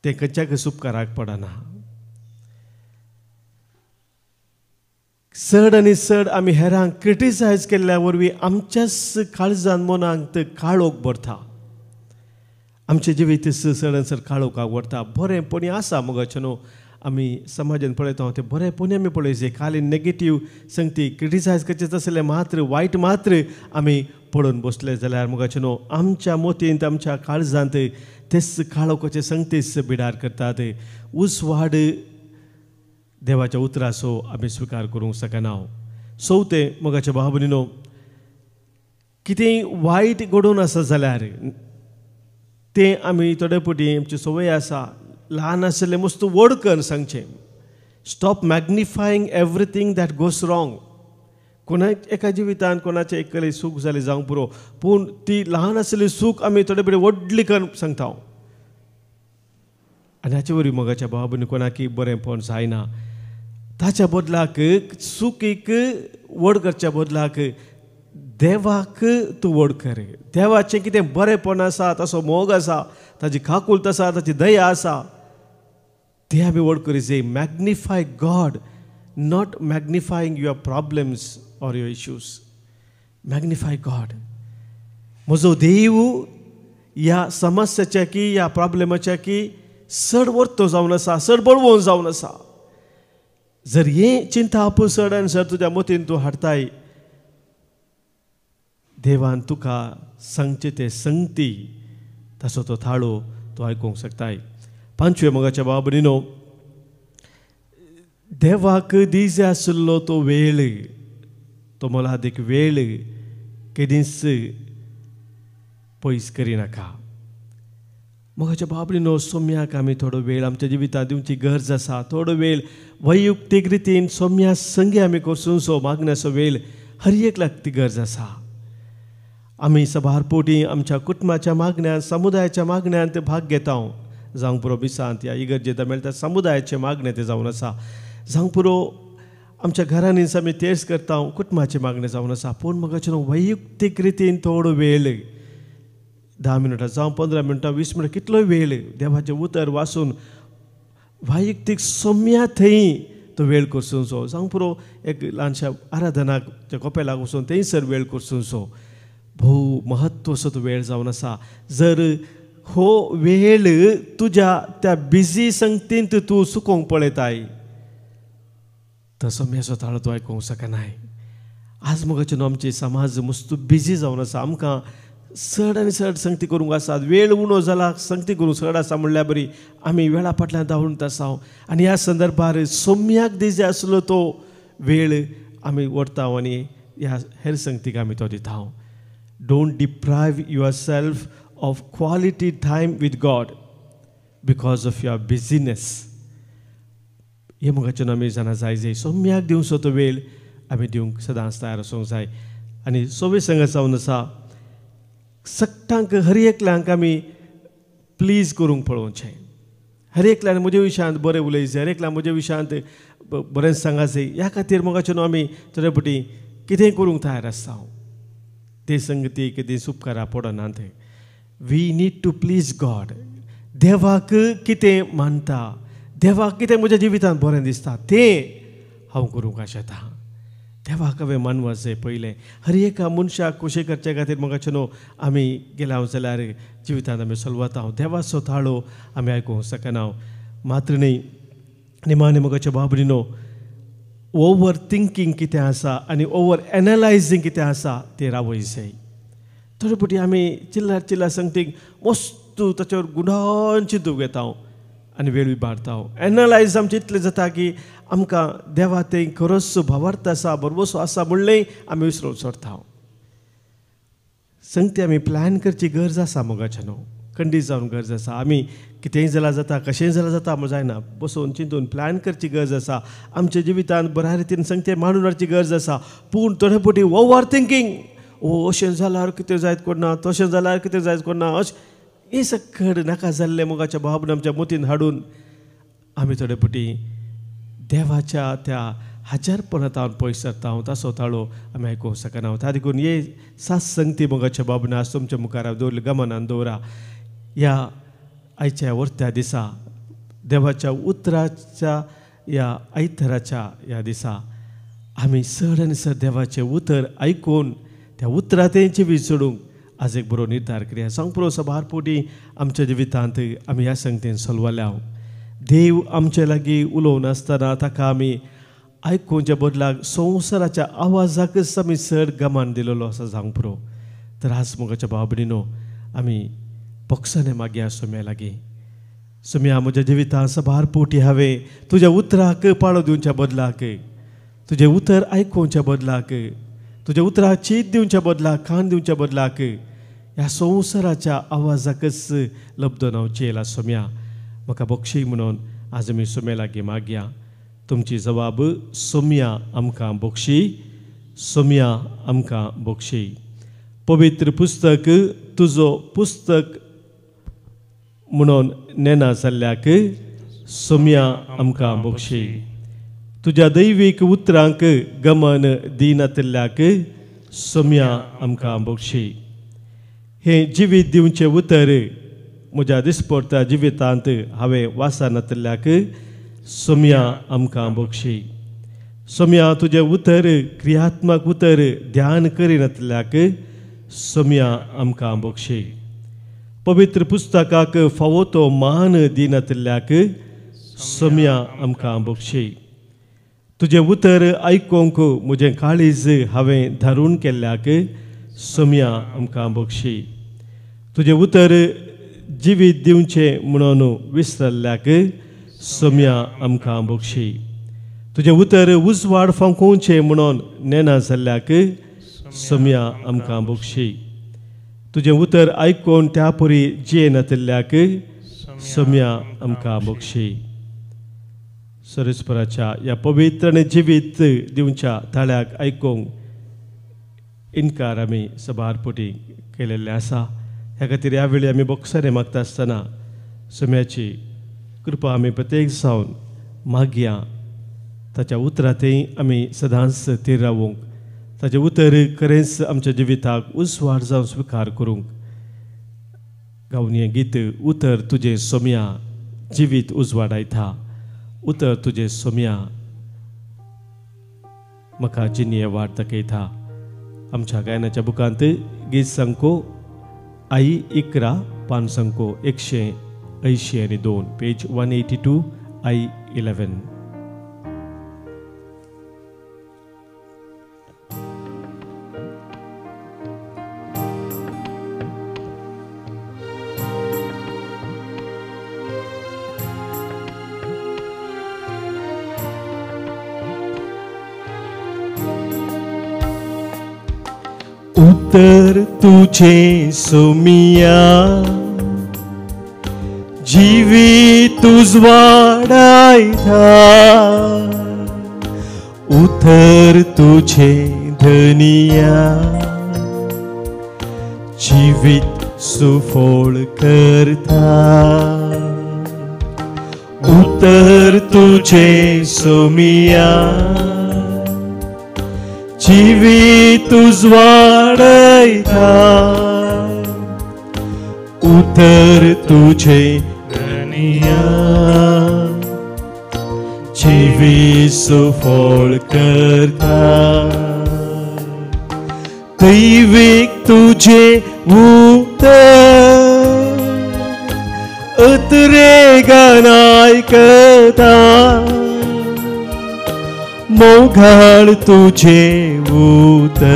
तें खंयच्याच उपकाराक पडना. चड आनी चड आमी हेरांक क्रिटिसायज केल्ल्या वरवीं आमच्याच काळजान मनांत काळोख भरता. आमचें जिवीत चड चड काळोखाक व्हरता. बरेंपणी आसा मोगाचें न्हू, आमी समाजान पळयता तें बरेपणी आमी पळयचें. खाली नेगेटीव संगती क्रिटिसायज करचें तसलें मात्र वायट मात्र आमी पळोवन बसले जाल्यार मोगाचें न्हू आमच्या मोतींत आमच्या काळजांत तेच काळोखाचे संगतीच बिडार करतात. उसवाड देवाच्या उतराचो आमी स्विकार करूंक शकना. चवथें मोगाच्या भाव भयणीनो, कितेंय वायट घडोवन आसा जाल्यार तें आमी थोडे फावटी आमची संवय आसा ल्हान आसलें मस्त व्हड करून सांगचें. Stop magnifying everything that goes wrong. कोणाक एका जिवितांत कोणाचें एकलें सूख जालें जावंक पुरो, पूण ती ल्हान आसलेली सूख आमी थोडे फावटी व्हडली करून सांगता. आनी हाचे वरवीं मोगाच्या भाव भयणी कोणाकी बरेंपण जायना. ताच्या बदलाक चुकीक व्हड करच्या बदलाक देवाक तूं व्हड कर. देवाचें कितें बरेंपण आसा, ताचो मोग आसा, ताची खाकूलत आसा, ताची दया आसा, तें आमी व्हड करी जाय. Magnify God not magnifying your problems or your issues. Magnify God. म्हजो देव ह्या समस्याच्या की ह्या प्रॉब्लेमाच्या की चड वर्तो जावन आसा, चड बळवून जावन आसा. जर हे चिंता आपुसड आनी जर तुज्या मतीन तूं हाडताय, देवान तुका सांगचे ते संगती ताचो तो थाळो तूं आयकूंक शकताय. 5वे मोगाच्या भाव भयणीनो, देवाक दिजे आशिल्लो तो वेळ, तो मोलादीक वेळ केदींच पयस करिनाका. मोगाच्या भाव भयणीनो, सोम्याक आमी थोडो वेळ आमच्या जिवितांत दिवची गरज आसा. थोडो वेळ वैयक्तीक रितीन सोम्या संगी आमी करसूंचो मागण्याचो वेळ हर एकल्याक ती गरज आसा. आमी सभारपोटी आमच्या कुटुंबाच्या मागण्यान, समुदायाच्या मागण्यान ते भाग घेता. जावंक पुरो बिसांत ह्या इगर्जेंत मेळटा समुदायाचे मागणे ते जावन आसा. जावंक पुरो आमच्या घरांनी आमी तेच करता, कुटुंबाचे मागणे जावन आसा. पूण मोगाचें वैयक्तीक रितीन थोडो वेळ, 10 मिनटां जावं 15 मिनटां 20 मिनटां कितलोय वेळ देवाचें उतर वाचून वैयक्तीक सोम्या थंय तो वेळ करसूंचो. जावंक पुरो एक ल्हानशा आराधनाक कोपेलाक वचून थंयसर वेळ करसूंचो. भोव म्हत्वाचो तो वेळ जावन आसा. जर हो वेळ तुज्या त्या बिजी संगतींत तूं चुकोवंक पळयताय, तर सोम्याचो थाळो तूं आयकूंक शकनाय. आज मोगाचें आमचे समाज मस्त बिजी जावन आसा. आमकां चड आनी चड संगती करूंक आसात. वेळ उणो जाला संगती करूंक चड आसा म्हणल्यार बरी, आमी वेळा फाटल्यान धांवून आसा. आनी ह्या संदर्भार सोम्याक दिजे आसलो तो वेळ आमी व्हरता आनी ह्या हेर संगतीक आमी तो दिता. Don't deprive yourself of quality time with God because of your busyness. हे मोगाचें आमी जाणा जाय जे सोम्याक दिवचो तो वेळ आमी दिवंक सदांच तयार आसूंक जाय. आनी सोबे संगत जावन आसा, सगळ्यांक हर एकल्यांक आमी प्लीज करूंक पळोवचें. हर एकल्यान म्हज्या विशयांत बरें उलयचें, हर एकल्यान म्हज्या विशयांत बरें सांगाचें. ह्या खातीर मोगाचें आमी थोडे फावटी कितेंय करूंक तयार आसता. ते संगती कितें उपकारा पडनात. We need to please God. देवाक कितें मानता, देवाक कितें म्हज्या जिवितांत बरें दिसता तें हांव करूंक आशेता. देवाक हांवें मानवाचें पयलें. हर एका मनशाक खोशी करचे खातीर मोगाचें आमी गेल्या जाल्यार जिवितांत आमी चलवता. देवाचो थाळो आमी आयकूंक शकना. मात्र न्ही निमाणे मोगाच्या भाव भयणीनो, ओवर थिंकींग कितें आसा आनी ओवर एनालायजींग कितें आसा तें रावयचें. थोडे फावटी आमी चिल्लार चिल्लार संगतीक मस्त ताचेर गुणान चिंतूंक येता आनी वेळ इबाडता. एनालायज आमचें इतलें जाता की आमकां देवा तें खरोच भावार्थ आसा, बरोबसो आसा म्हणलें आमी विसरून सोडटा. संगती आमी प्लॅन करची गरज आसा मोगाचें खंडीत जावन गरज आसा. आमी कितेंय जाल्यार जाता, कशेंय जाल्यार जाता म्हण जायना. बसून चिंतून प्लॅन करची गरज आसा. आमच्या जिवितांत बऱ्या रितीन संगते मांडून हाडची गरज आसा. पूण थोडे फावटी ओवर थिंकींग, अशें जाल्यार कितें जायत कोणा, तशें जाल्यार कितें जायत कोणा, अशें हे सकड नाका जाल्ले मोगाच्या भावना आमच्या मतीन हाडून आमी थोडे फावटी देवाच्या त्या हजारपणांत हांव पयस सरता. ताचो ताळो आमी आयकूंक शकना. त्या देखून हे 7 संगती मोगाच्या भावना आज तुमच्या मुखार दवरले, गमनान दवरा. ह्या आयच्या वर्त्या दिसा देवाच्या उतराच्या ह्या आयतराच्या ह्या दिसा आमी चड आनी चड देवाचें उतर आयकून त्या उतरांतेंची बी सोडूंक आज एक बरो निर्धार करया. सांगपुरो सभारपोटी आमच्या जिवितांत आमी ह्या संगतीन चलवल्या. देव आमचे लागीं उलोवन आसतना ताका आमी आयकूच्या बदलाक संवसाराच्या आवाजाकच आमी चड गमान दिलेलो आसा सांगपुरो. तर आज मोगाच्या भाव भयणीनो, आमी पक्षाने मागया सोम्या लागीं. सोम्या, म्हज्या जिवितांत सभारपोटी हांवें तुज्या उतराक पाळो दिवच्या बदलाक, तुजें उतर आयकूच्या बदलाक, तुज्या उतराक चीत दिवच्या बदलाक, कान दिवच्या बदलाक ह्या संवसाराच्या आवाजाकच लब्धन हांव चेला. सोम्या, म्हाका बक्षी म्हणून आज आमी सोम्या लागीं मागया. तुमची जबाब, सोम्या आमकां बक्षी, सोम्या आमकां बक्षी. पवित्र पुस्तक तुजो पुस्तक म्हणून नेना जाल्ल्याक सोम्या आमकां बक्षी. तुज्या दैवीक उतरांक गमन दिनातल्याक सोम्या आमकां बक्षी. हें जिवीत दिवचें उतर म्हज्या दिसपडट्या जिवितांत हांवें वासानातल्याक सोम्या आमकां बक्षी. सोम्या तुझे उतर क्रियात्मक उतर ध्यान करिनातल्याक सोम्या आमकां बक्षी पवित्र पुस्तकाक फावो तो मान दिनातल्याक सोम्या आमकां बक्षी तुझे उतर आयकोंक म्हजें काळीज हांवें धारून केल्ल्याक सोम्या आमकां बक्षी तुझे उतर जिवीत दिवचें म्हणून विसरल्ल्याक सोम्या आमकां बक्षी तुझे उतर उजवाड फांकोवचें म्हणून नेना जाल्ल्याक सोम्या आमकां बक्षी तुझे उतर आयकोन त्या परी जियेनातल्याक सोम्या आमकां बक्षी सरस्पराच्या ह्या पवित्र आनी जिवीत दिवच्या ताळ्याक आयकोंक इन्कार आमी सभारपोटी केलेले आसा ह्या खातीर ह्या वेळी आमी बोक्सारे मागता आसतना सोम्याची कृपा आमी प्रत्येक जावन मागया ताच्या उतरांतय आमी सदांच थीर रावूंक ताचें उतर खरेंच आमच्या जिविताक उजवाड जावन स्विकार करूंक गावन हें गीत उतर तुजें सोम्या जिवीत उजवाडायता उतर तुजें सोम्या म्हाका जिनिये वाट दाखयता आमच्या गायनाच्या बुकांत गीत संको आई इकरा पान संको 182 पेज 182 आई 11 उतर तुझे सोमिया जीवित उजवाडायता उतर तुझे धनिया जीवित सुफोळ करता उतर तुझे सोमिया जीवित उजवाडायता उतर तुझे धनिया जीवित सुफोळ करता दैविक तुझे उतर अतरेगान आयकता मोघाळ तुझे उतर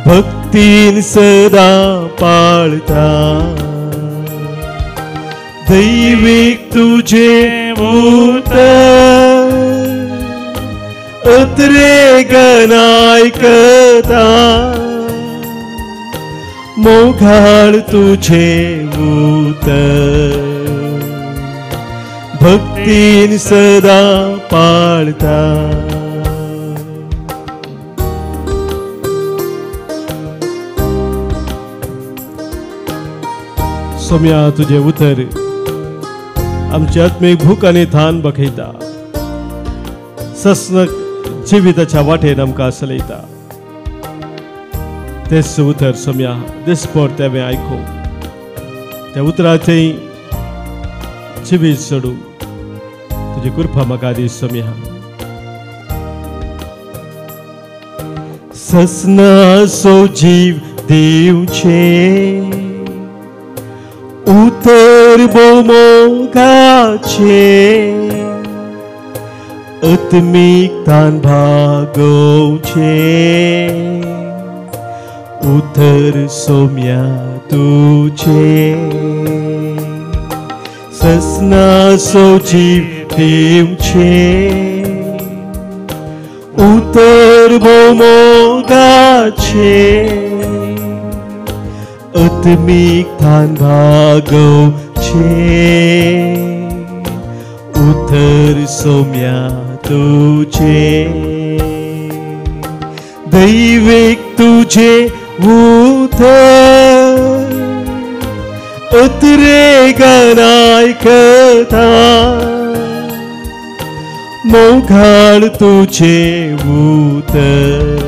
भक्तीन सदा पाळता दैविक तुझे उतर अतरेगान आयकता मोघाळ तुझे उतर भक्तीन सदा पाळता सोम्या तुझे उतर आमची आत्मीक भूक आनी थान बखयता ससनक जिविताच्या वाटेन आमकां चलयता तेच उतर सोम्या दिसपट तेवें आयकूं त्या उतराचें जिवीत सोडूं तुजी कृपा म्हाका दी सोम्या ससनाचो जीव दिवचे उतर मोगाचे आत्मीक तान भागोवचे उतर सोम्या तुझे ससनाचो जीव दिवचे उतर मोगाचे आत्मीक तान भागोवचे उतर सोम्या तुझे दैविक तुझे उतर अतरेगान आयकता मोघाळ तुझे उतर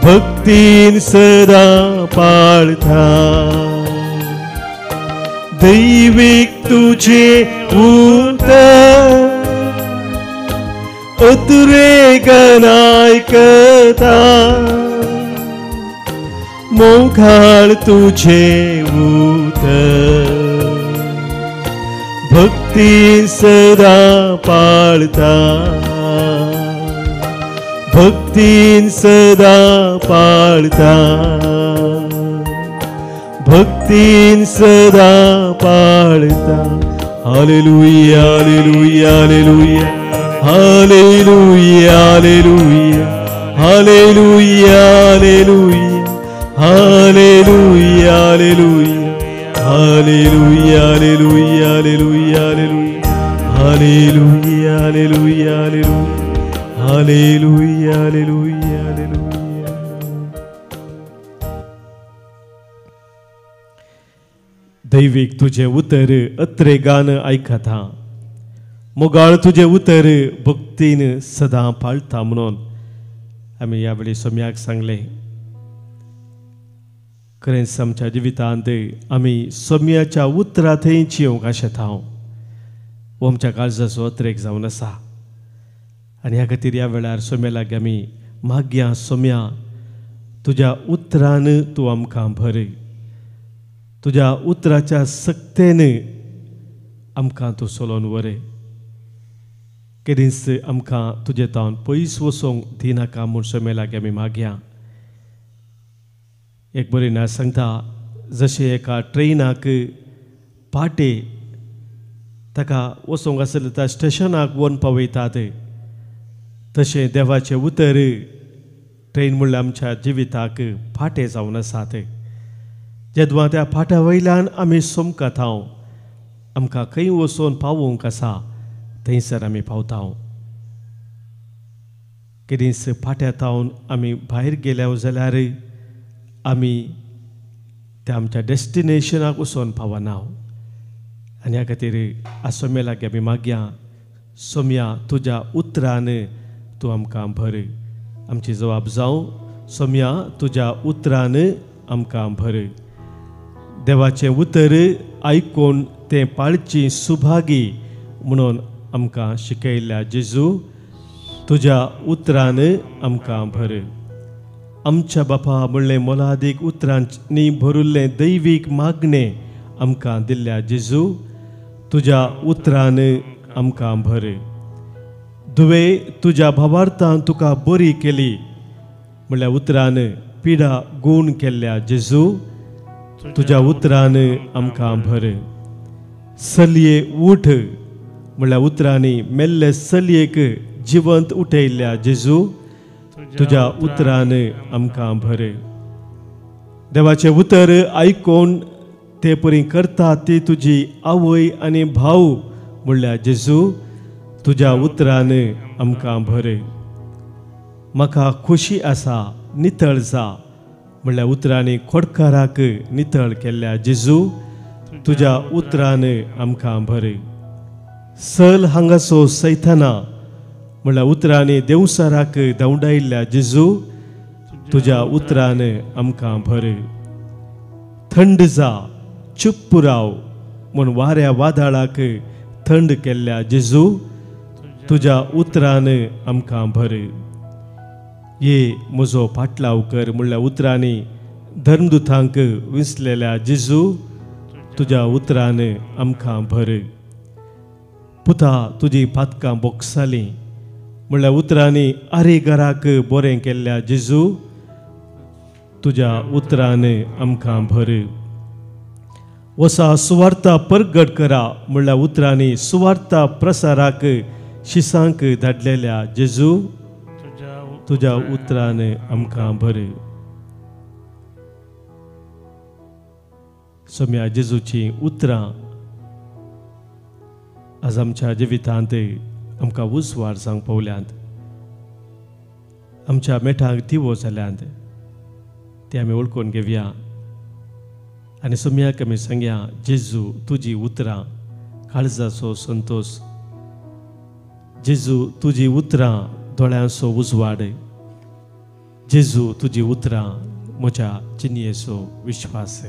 भक्तीन सदा पाळता दैविक तुझे उतर उद्रेकन ऐकता मोघाळ तुझे उतर भक्ती सदा पाळता भक्तीन सदा पाळता भक्तीन सदा पाळता hallelujah hallelujah hallelujah hallelujah hallelujah hallelujah hallelujah hallelujah hallelujah hallelujah hallelujah hallelujah hallelujah hallelujah hallelujah hallelujah. दैविक तुझे उतर अत्रे गान ऐकता मोगाळ तुझे उतर भक्तीन सदा पाळता म्हणून आम्ही यावेळी सोम्याक सांगले खरेंच आमच्या जिवितांत आमी सोम्याच्या उतरां थंयच येवंक आशेता हांव आमच्या काळजाचो अत्रेक जावन आसा आनी ह्या खातीर ह्या वेळार सोम्या लागीं आमी मागया सोम्या तुज्या उतरान तूं आमकां भर तुज्या उतराच्या सक्तेन आमकां तूं चलोवन व्हर केदींच आमकां तुजे तावन पयस वचोंक दिनाका म्हूण सोम्या लागीं आमी मागया. एक बरी ना सांगता जशें एका ट्रेनाक पाटे ताका वचोंक आसलें त्या स्टेशनाक व्हरून पावयतात तशें देवाचें उतर ट्रेन म्हणल्यार आमच्या जिविताक फाटें जावन आसात जेदवा त्या फाट्या वयल्यान आमी सोमकात हांव आमकां खंय वचोन पावोवंक आसा थंयसर आमी पावता केदींच फाट्या तावन आमी भायर गेल्या जाल्यार आमी त्या आमच्या डेस्टिनेशनाक वचोन पावना आनी ह्या खातीर सोम्या लागीं आमी मागया सोम्या तुज्या उतरान तूं आमकां भर आमची जबाब जावं सोम्या तुज्या उतरान आमकां भर देवाचें उतर आयकून तें पाळची सुभागी म्हणून आमकां शिकयल्या जेजू तुज्या उतरान आमकां भर आमच्या बापा म्हणलें मोलादीक उतरांनी भरिल्लें दैवीक मागणें आमकां दिल्ल्या जेजू तुज्या उतरान आमकां भर दुवे तुज्या भावार्थान तुका बरी केली म्हणल्यार उतरान पिडा गूण केल्ल्या जेजू तुज्या उतरान आमकां भर सलये उठ म्हणल्यार उतरांनी मेल्ले सलयेक जिवंत उठयल्ल्या जेजू तुज्या उतरान आमकां भर देवाचें उतर आयकून ते परी करता ती तुजी आवय आनी भाव म्हणल्यार जेजू तुज्या उतरान आमकां भर म्हाका खुशी आसा नितळ जा म्हणल्यार उतरांनी खोडकाराक नितळ केल्ल्या जेजू तुज्या उतरान आमकां भर सल हांगासो सैताना म्हणल्यार उतरांनी देवसाराक धांवडायल्ल्या जेजू तुज्या उतरान आमकां भर थंड जा चुप्प राव म्हूण वाऱ्या वादळाक थंड केल्ल्या जेजू तुज्या उतरान आमकां भर ये म्हजो पाटलाव कर म्हणल्यार उतरांनी धर्मदुतांक विसलेल्या जेजू तुज्या उतरान आमकां भर पुता तुजी पातकां बोगसालीं म्हणल्यार उतरांनी आरेगराक बरें केल्ल्या जेजू तुज्या उतरान आमकां भर वसा सुवार्ता परगट करा म्हणल्यार उतरांनी सुवार्ता प्रसाराक शिसांक धाडलेल्या जेजू तुज्या उतरान आमकां भर सोम्या जेजूची उतरां आज आमच्या जिवितांत आमकां उजवाड जावंक पावल्यांत आमच्या मेठांक दिवो जाल्यांत ते आमी वळखून घेवया आनी सोम्याक आमी सांगया जेजू तुजी उतरां काळजाचो संतोश जेजू तुजी उतरां दोळ्यांचो उजवाड जेजू तुजी उतरां म्हज्या चिनयेचो विश्वास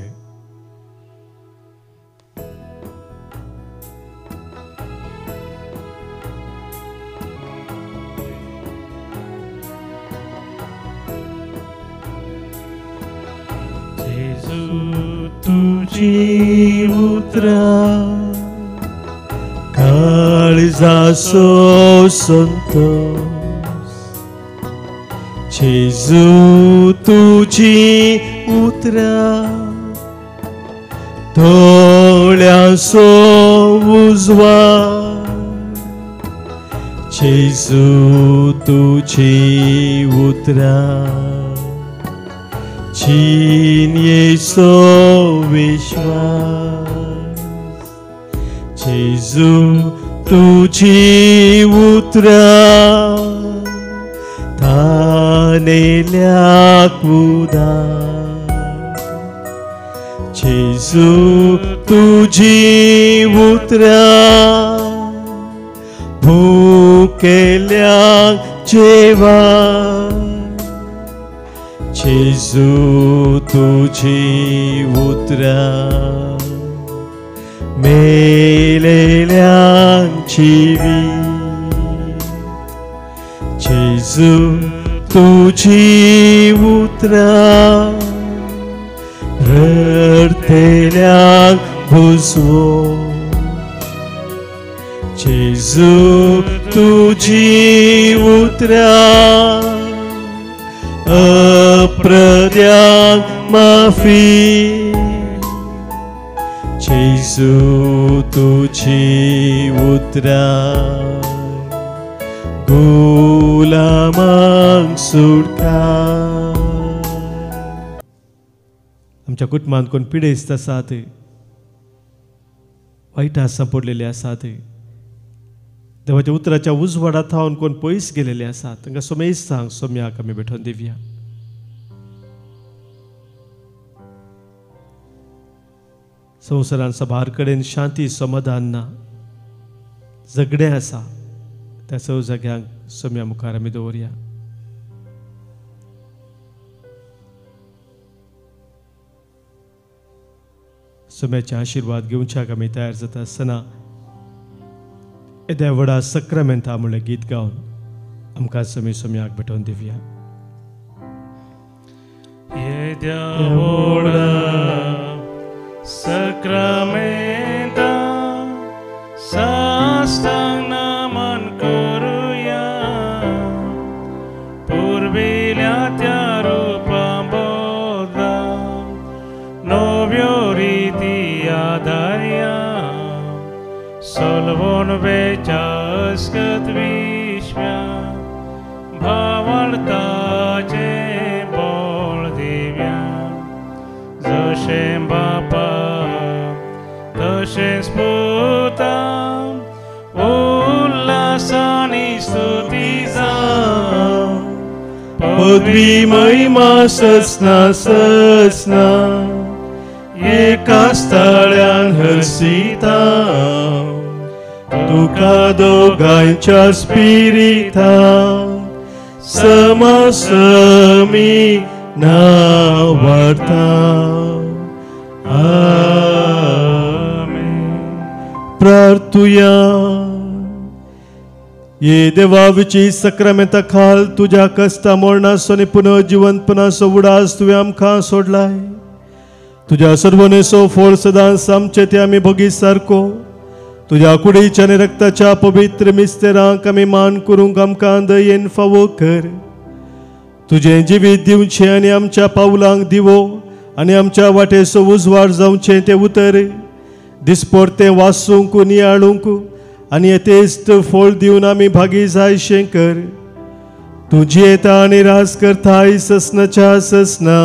Jezu tuji उतरा काळजाचो संतोष जेजू तुजी उतरा दोळ्याचो उजवाड जेजू तुजी उतरा चिन्येचो विश्वास जेजू तुजी उतरा तानेल्याक उदार जेजू तुजी उतरा भुकेल्याक जेवण जेजू तुजी उतरा मेलेल्यांची जीवीत जेजू तुजी उतरा रडतेल्यांक बुजवो जेजू तुजी उतरा अप्रद्यांक माफी जेजू तुजी उतरा गुलामांक सुटका. आमच्या कुटुंबांत कोण पिडेस्त आसात वायटा सांपडलेले आसात देवाच्या उतराच्या उजवाडात थावन कोण पयस गेलेले आसात तांकां सोमेज सांग सोम्याक आमी भेटोवन दिवया. संवसारान सभार कडेन शांती समाधान ना झगडें आसा त्या सगळ्या जाग्यांक सोम्या मुखार आमी दवरया. सोम्याचे आशिर्वाद घेवच्याक आमी तयार जाता आसतना येद्या व्हडा सक्रामेंता म्हणलें गीत गावन आमकां सोम्याक भेटोवन दिवया. येद्या व्हडा सक्रामेंता साष्टांग नमन करुया पुर्विल्या त्या रूपां बोधा नव्यो रिती आदार्या सोलवोन वेच्या अस्कत विश्व्या भावार्थाचे बोळ दिव्या जशें बापा तशेंच पुता उल्हासानी स्तुती जावं पदवी महिमा ससना ससना एकाच तळ्यान हरसिता तुका दोगांच्या स्पिरिता समसमी नांव वार्ता. प्रार्थुया. ये देवा विची सक्रामेंता खाल तुझ्या कस्ता मोडनासो आनी पुनर्जिवंतपणाचो उडास तुवें आमकां सोडलाय. तुझ्या सर्वनेचो फळ सदांच आमचे ते आमी भोगी सारको तुझ्या कुडीच्या आनी रक्ताच्या पवित्र मिस्तेरांक आमी मान करूंक आमकां दयेन फावो कर. तुझें जिवीत दिवचें आनी आमच्या पावलांक दिवो आनी आमच्या वाटेचो उजवाड जावचें तें उतर दिसपरतें वाचूंक नियाळूंक आनी येतेस्त फळ दिवन आमी भागी जायशें कर. तुजी येता आनी रास करताय ससनाच्या ससना.